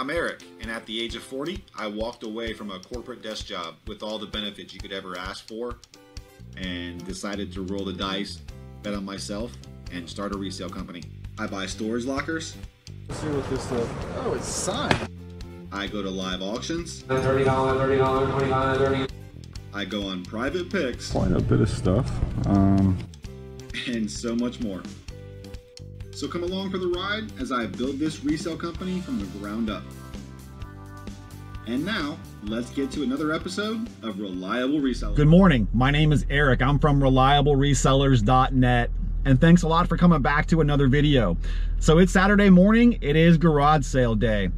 I'm Eric, and at the age of 40, I walked away from a corporate desk job with all the benefits you could ever ask for and decided to roll the dice, bet on myself, and start a resale company. I buy storage lockers. Let's see what this stuff. Oh, it's signed. I go to live auctions. $30, $30, $29, $30. I go on private picks. Quite a bit of stuff. And so much more. So come along for the ride as I build this resale company from the ground up. And now, let's get to another episode of Reliable Reseller. Good morning. My name is Eric. I'm from ReliableResellers.net. And thanks a lot for coming back to another video. So it's Saturday morning. It is garage sale day.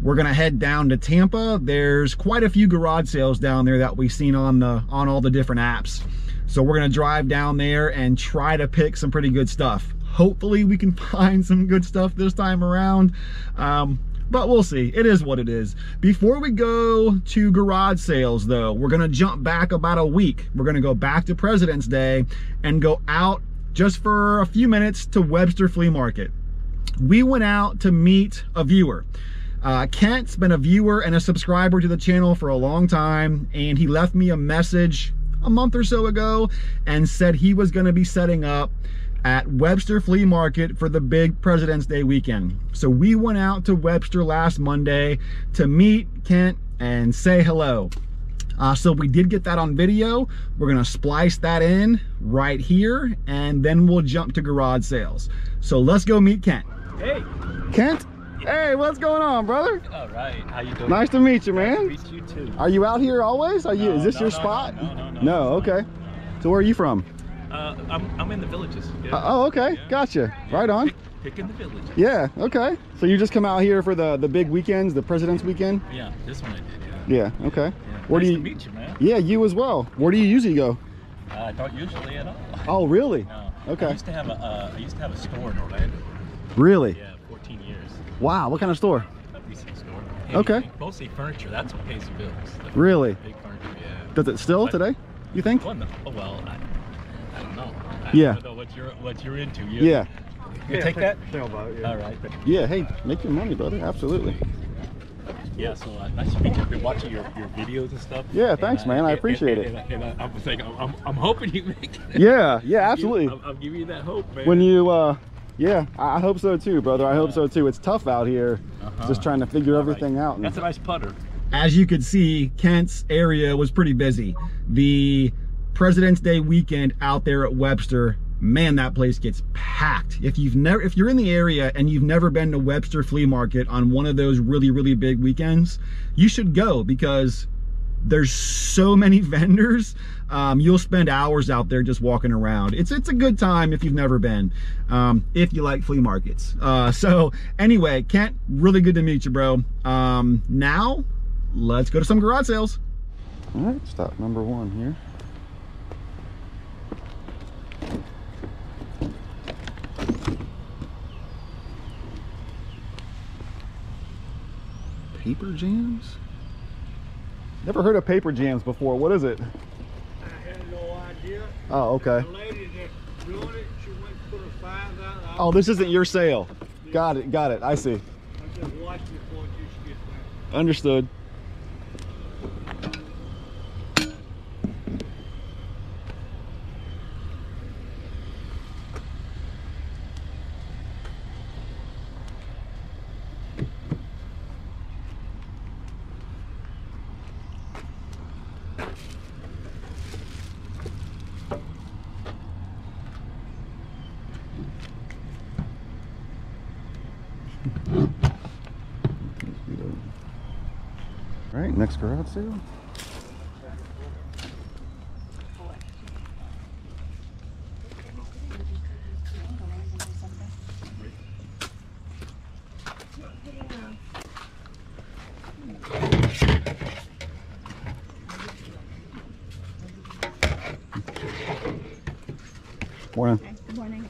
We're gonna head down to Tampa. There's quite a few garage sales down there that we've seen on all the different apps. So we're gonna drive down there and try to pick some pretty good stuff. Hopefully we can find some good stuff this time around. But we'll see. It is what it is. Before we go to garage sales though, we're gonna jump back about a week. We're gonna go back to President's Day and go out just for a few minutes to Webster Flea Market. We went out to meet a viewer. Kent's been a viewer and a subscriber to the channel for a long time, and he left me a message a month or so ago and said he was gonna be setting up at Webster Flea Market for the big President's Day weekend. So we went out to Webster last Monday to meet Kent and say hello. So we did get that on video. We're gonna splice that in right here, and then we'll jump to garage sales. So let's go meet Kent. Hey. Kent? Hey, what's going on, brother? All right, how you doing? Nice to meet you, man. Nice to meet you too. Are you out here always? Is this your spot? No, okay. So where are you from? I'm in the villages. Yeah. Oh, okay, yeah. Gotcha. Yeah. Right on. Picking the villages. Yeah, okay. So you just come out here for the big weekends, the President's Weekend? Yeah, this one I did, yeah. Yeah, okay. Yeah. Where nice do you to meet you, man. Yeah, you as well. Where do you usually go? I don't usually at all. Oh, really? No. Okay. I used to have a store in Orlando. Really? Yeah, 14 years. Wow, what kind of store? A resale store. Okay. Mostly furniture. That's what pays the bills. Really? Big furniture, yeah. Does it still today, you think? Well, no. Oh, well, I don't know. I don't know what you're into. Yeah. You take that? Yeah. All right. Yeah, hey, make your money, brother. Absolutely. Yeah, so nice to meet you. I've been watching your videos and stuff. Yeah, thanks, man. I appreciate it. And I'm thinking, I'm hoping you make it. Yeah, absolutely. I'm giving you that hope, man. When you, yeah, I hope so too, brother. I hope so too. It's tough out here, just trying to figure everything out. That's a nice putter. As you could see, Kent's area was pretty busy. The President's Day weekend out there at Webster, man, that place gets packed. If you're in the area and you've never been to Webster Flea Market on one of those really big weekends, you should go because there's so many vendors. You'll spend hours out there just walking around. It's a good time if you've never been, if you like flea markets. So anyway, Kent, really good to meet you, bro. Now let's go to some garage sales. All right, stop number 1 here. Paper jams? Never heard of paper jams before. What is it? I had no idea. Oh, okay. The lady that's doing it, she went to put her signs out. Oh, this isn't your sale. Got it, I see. I just watched it before you should get there. Understood. All right, next garage sale. Morning. Okay, good morning.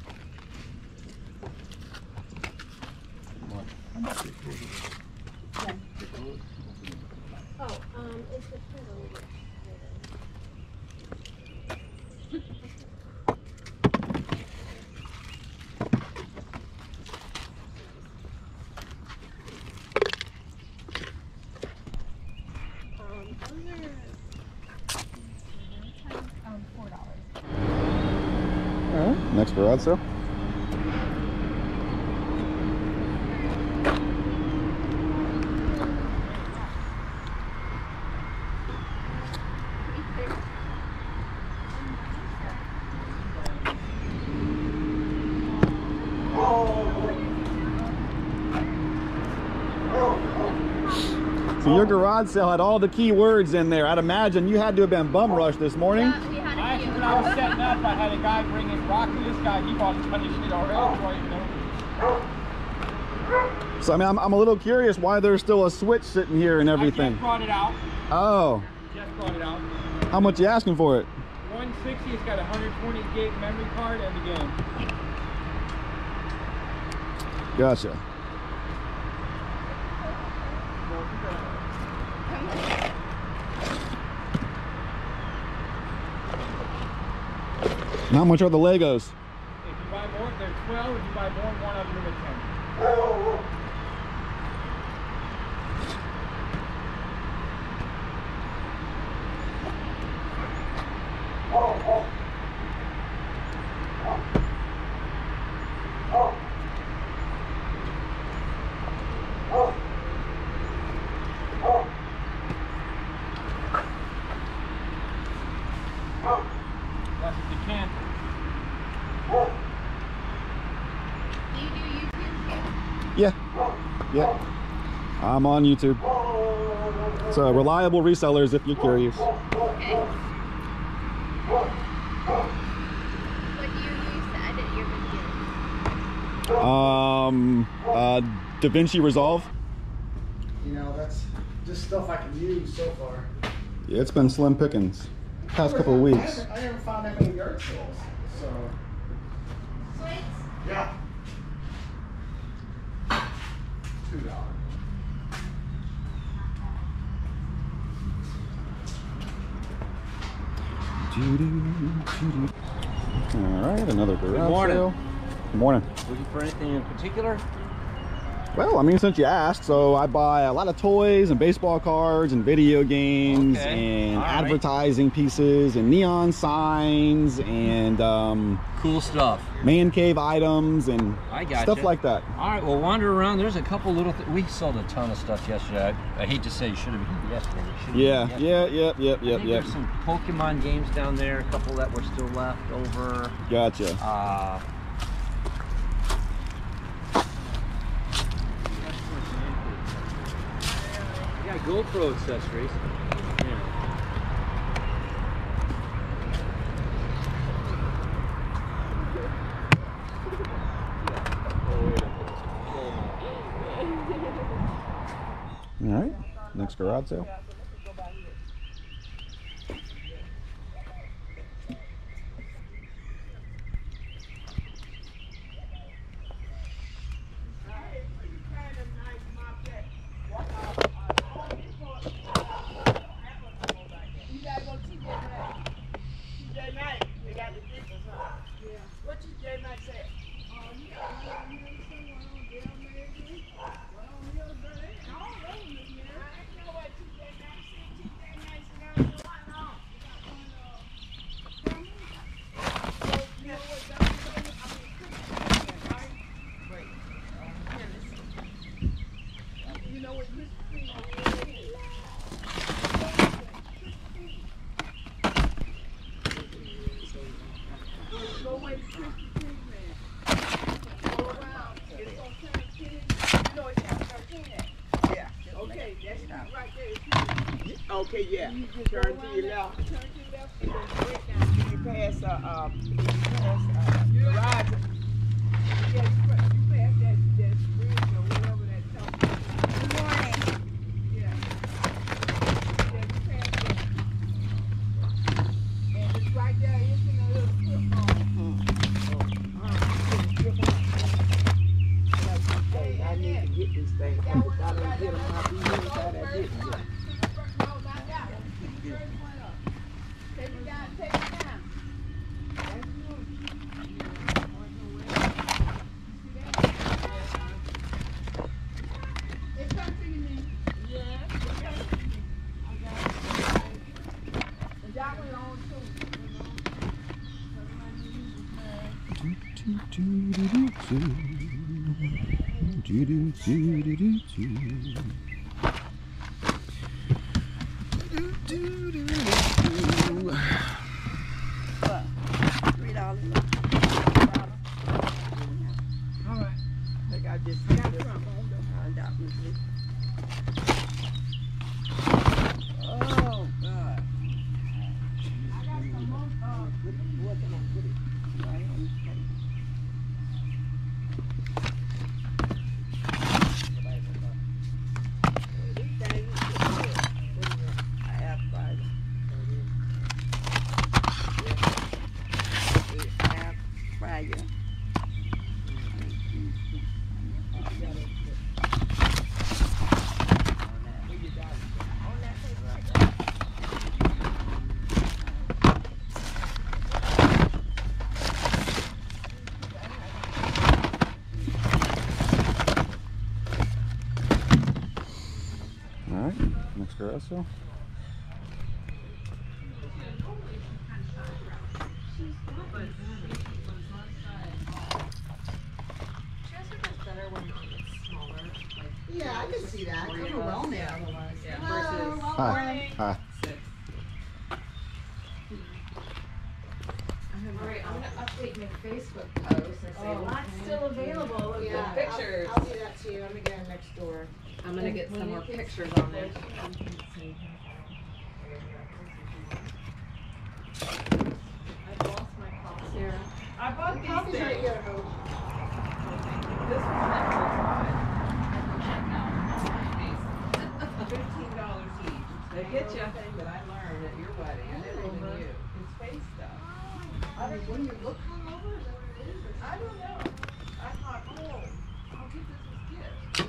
Yeah. Oh, it's the Next garage sale. So your garage sale had all the key words in there. I'd imagine you had to have been bum rushed this morning. Yeah, we had a few. When I was setting up, I had a guy bring in rock. This guy, he bought a ton of shit already before I even know. So I mean, I'm a little curious why there's still a switch sitting here and everything. I just brought it out. Oh. Just brought it out. How much you asking for it? 160. It's got a 120 gig memory card and the game. Gotcha. And how much are the Legos? If you buy more, they're 12. If you buy more, one of them is 10. That's if you can. Do you do YouTube too? Yeah. Yeah. I'm on YouTube. So reliable resellers if you're curious. Okay. What do you use to edit your videos? DaVinci Resolve. You know, that's just stuff I can use so far. Yeah, it's been slim pickings past couple of weeks. I haven't found that many yard sales. So Sweets? yeah. $2. All right, another garage morning. sale. Good morning. Looking for anything in particular? Well, I mean, since you asked, so I buy a lot of toys and baseball cards and video games and All right. advertising pieces and neon signs and Cool stuff. man cave items and I gotcha. stuff like that. All right, well, wander around. There's a couple little we sold a ton of stuff yesterday. I hate to say you should have been here yesterday. You should have Yeah, been here yesterday. yep. I think there's some Pokemon games down there, a couple that were still left over. Gotcha. Yeah, GoPro accessories. Yeah. All right, next garage sale. Okay, yeah. Turn to your left. Turn to your left and then straight down. You pass garage. Yeah, you pass that bridge or whatever that top. Good morning. Yeah. Yeah, you pass that. And it's right there. It's in a little strip mall. I need to get this thing. If I don't get them, I'll be inside that business. Espresso. Yeah, I can see that. It's overwhelming. Hi. Hi. Alright, I'm gonna update my Facebook post and say lots still available of good pictures. I'll do that too. I'm gonna get next door. I'm gonna get some more pictures on there. I've lost my coffee. Sarah. I bought these things. This one's $15 each. They get you a thing that I learned at your wedding. I never even knew. It's face stuff. When you look hungover, is that what it is? I don't know. I thought, oh, I'll give this as gift.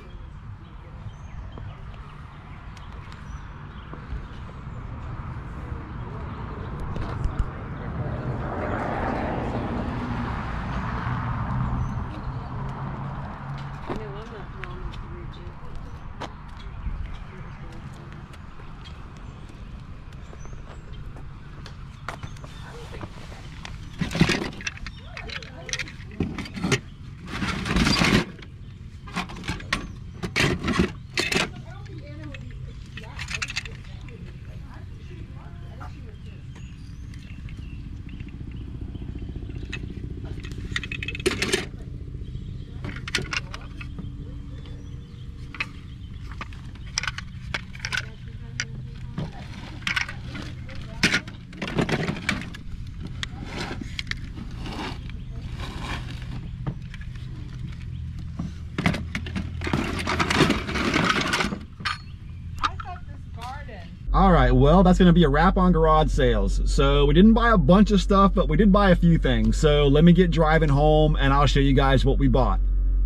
All right, well, that's gonna be a wrap on garage sales. So we didn't buy a bunch of stuff, but we did buy a few things. So let me get driving home and I'll show you guys what we bought.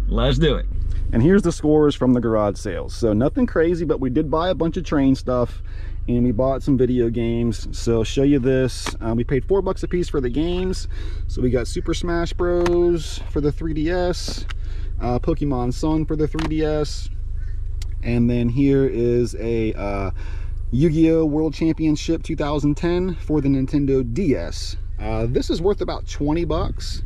Let's do it. And here's the scores from the garage sales. So nothing crazy, but we did buy a bunch of train stuff and we bought some video games. So I'll show you this. We paid $4 a piece for the games. So we got Super Smash Bros. For the 3DS, Pokemon Sun for the 3DS, and then here is a Yu-Gi-Oh! World Championship 2010 for the Nintendo DS. This is worth about 20 bucks.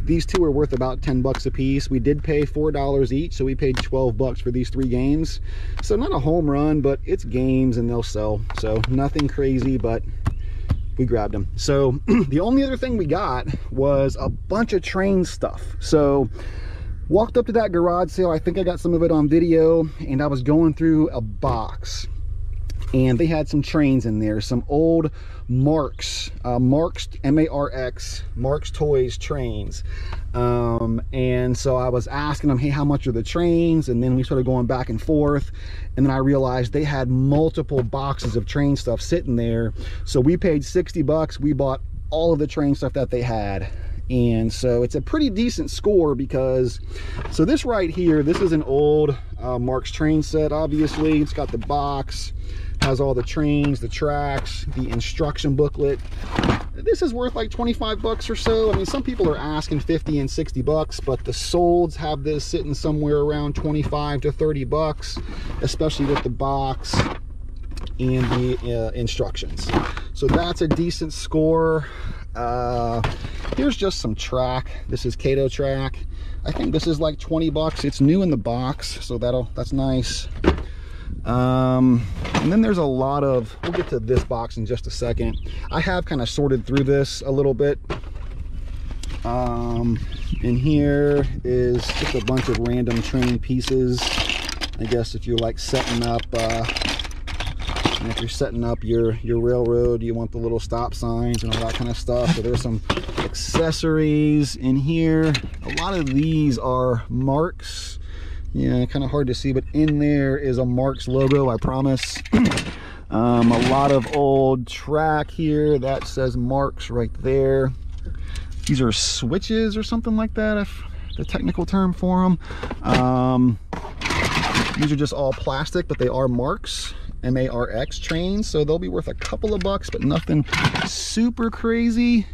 These two are worth about 10 bucks a piece. We did pay $4 each, so we paid 12 bucks for these 3 games. So not a home run, but it's games and they'll sell. So nothing crazy, but we grabbed them. So the only other thing we got was a bunch of train stuff. So walked up to that garage sale. I think I got some of it on video, and I was going through a box. And they had some trains in there, some old Marx, M-A-R-X, Marx Toys trains. And so I was asking them, hey, how much are the trains? And then we started going back and forth. And then I realized they had multiple boxes of train stuff sitting there. So we paid 60 bucks. We bought all of the train stuff that they had. And so it's a pretty decent score because, so this right here, this is an old Marx train set, obviously. It's got the box, has all the trains, the tracks, the instruction booklet. This is worth like 25 bucks or so. I mean, some people are asking 50 and 60 bucks, but the solds have this sitting somewhere around 25 to 30 bucks, especially with the box and the instructions. So that's a decent score. Here's just some track. This is Kato track. I think this is like 20 bucks. It's new in the box, so that's nice. And then there's a lot of, we'll get to this box in just a second. I have kind of sorted through this a little bit. And here is just a bunch of random train pieces. I guess if you're like setting up, and if you're setting up your railroad, you want the little stop signs and all that kind of stuff. So there's some accessories in here. A lot of these are Marks. Yeah, kind of hard to see, but in there is a Marks logo, I promise. A lot of old track here that says Marks right there. These are switches or something like that, if the technical term for them. These are just all plastic, but they are Marks, M-A-R-X trains, so they'll be worth a couple of bucks, but nothing super crazy.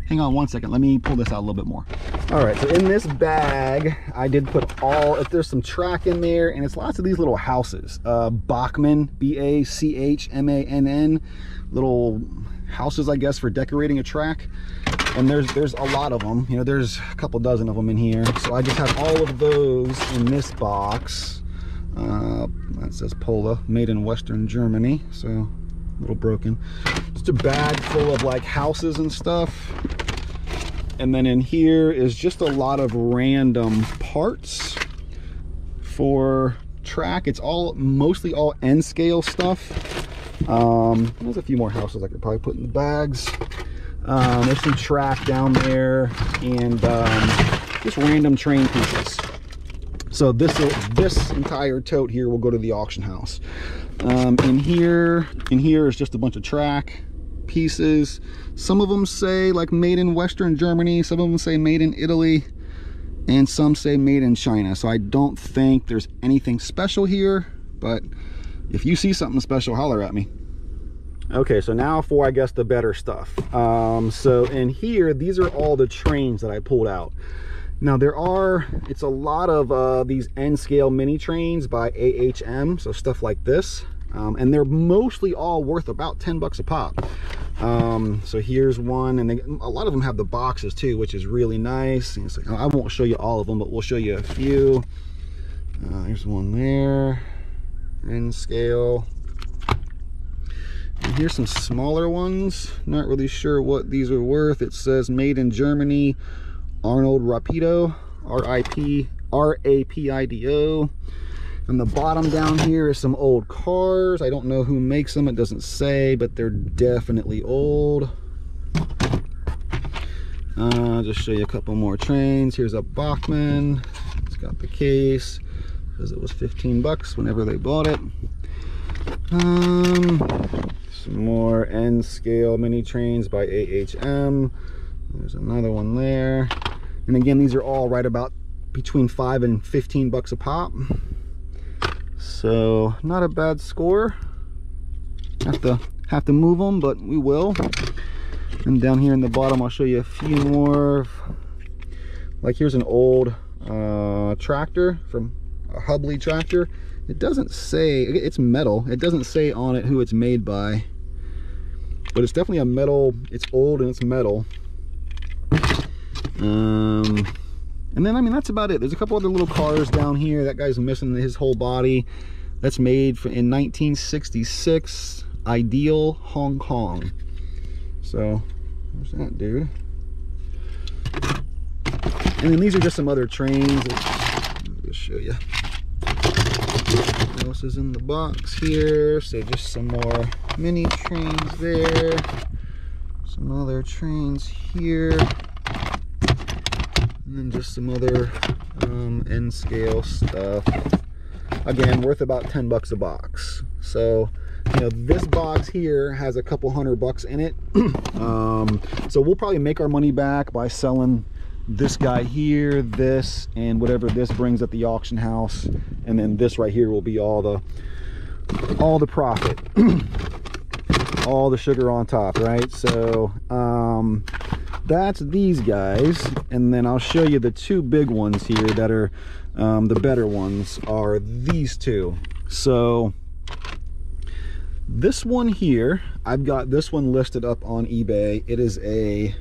Hang on one second, let me pull this out a little bit more. All right, so in this bag, I did put there's some track in there, and it's lots of these little houses. Bachmann, B-A-C-H-M-A-N-N, little houses, I guess, for decorating a track. And there's a lot of them. You know, there's a couple dozen of them in here. So I just have all of those in this box. That says Pola, made in Western Germany. So a little broken. Just a bag full of like houses and stuff. And then in here is just a lot of random parts for track. It's mostly all N scale stuff. There's a few more houses I could probably put in the bags. There's some track down there, and just random train pieces. So this entire tote here will go to the auction house. In here is just a bunch of track pieces. Some of them say like made in Western Germany, some of them say made in Italy, and some say made in China. So I don't think there's anything special here, but if you see something special, holler at me. Okay, so now for, I guess, the better stuff. So in here, these are all the trains that I pulled out. Now it's a lot of these N-scale mini trains by AHM, so stuff like this. And they're mostly all worth about 10 bucks a pop. So here's one, and a lot of them have the boxes too, which is really nice. And so I won't show you all of them, but we'll show you a few. Here's one there, N-scale. And here's some smaller ones. Not really sure what these are worth. It says made in Germany, Arnold Rapido, R-A-P-I-D-O. And the bottom down here is some old cars. I don't know who makes them, it doesn't say, but they're definitely old. I'll just show you a couple more trains. Here's a Bachmann. It's got the case, because it was 15 bucks whenever they bought it. Some more N-scale mini trains by AHM. There's another one there. And again, these are all right about between 5 and 15 bucks a pop. So not a bad score. Have to move them, but we will. And down here in the bottom, I'll show you a few more. Like here's an old tractor from a Hubley tractor. It doesn't say, it's metal. It doesn't say on it who it's made by, but it's definitely a metal. It's old and it's metal. And then, I mean, that's about it. There's a couple other little cars down here. That guy's missing his whole body. That's made in 1966, Ideal, Hong Kong. So there's that dude. And then these are just some other trains. I'll just show you. What else is in the box here? So just some more mini trains there. Some other trains here. And then just some other N-scale stuff. Again, worth about 10 bucks a box. So, you know, this box here has a couple $100 in it. So we'll probably make our money back by selling this guy here, this, and whatever this brings at the auction house. And then this right here will be all the profit. All the sugar on top, right? So that's these guys. And then I'll show you the two big ones here that are the better ones are these two. So This one here, I've got this one listed up on eBay. It is a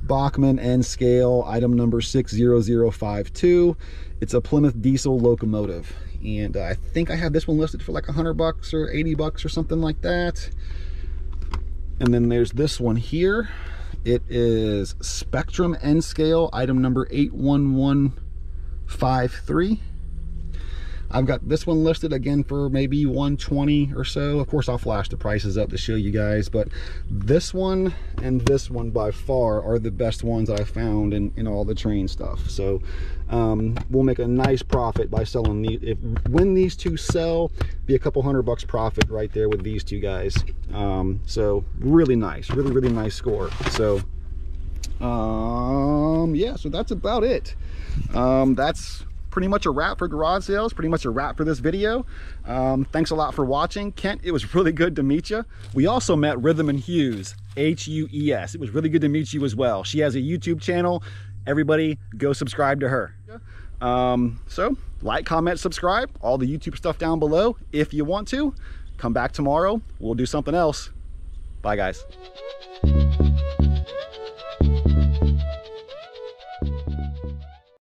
Bachmann N scale, item number 60052. It's a Plymouth diesel locomotive, and I think I have this one listed for like $100 or $80 or something like that. And then there's this one here. It is Spectrum N scale, item number 81153. I've got this one listed again for maybe $120 or so. Of course, I'll flash the prices up to show you guys, but this one and this one by far are the best ones I found in all the train stuff. So we'll make a nice profit by selling these. When these two sell, be a couple $100 profit right there with these two guys. So really nice, really nice score. So yeah, so that's about it. That's pretty much a wrap for garage sales, pretty much a wrap for this video. Thanks a lot for watching. Kent, it was really good to meet you. We also met Rhythm and Hughes, H-U-E-S. It was really good to meet you as well. She has a YouTube channel. Everybody go subscribe to her. So like, comment, subscribe, all the YouTube stuff down below. If you want to, come back tomorrow. We'll do something else. Bye, guys.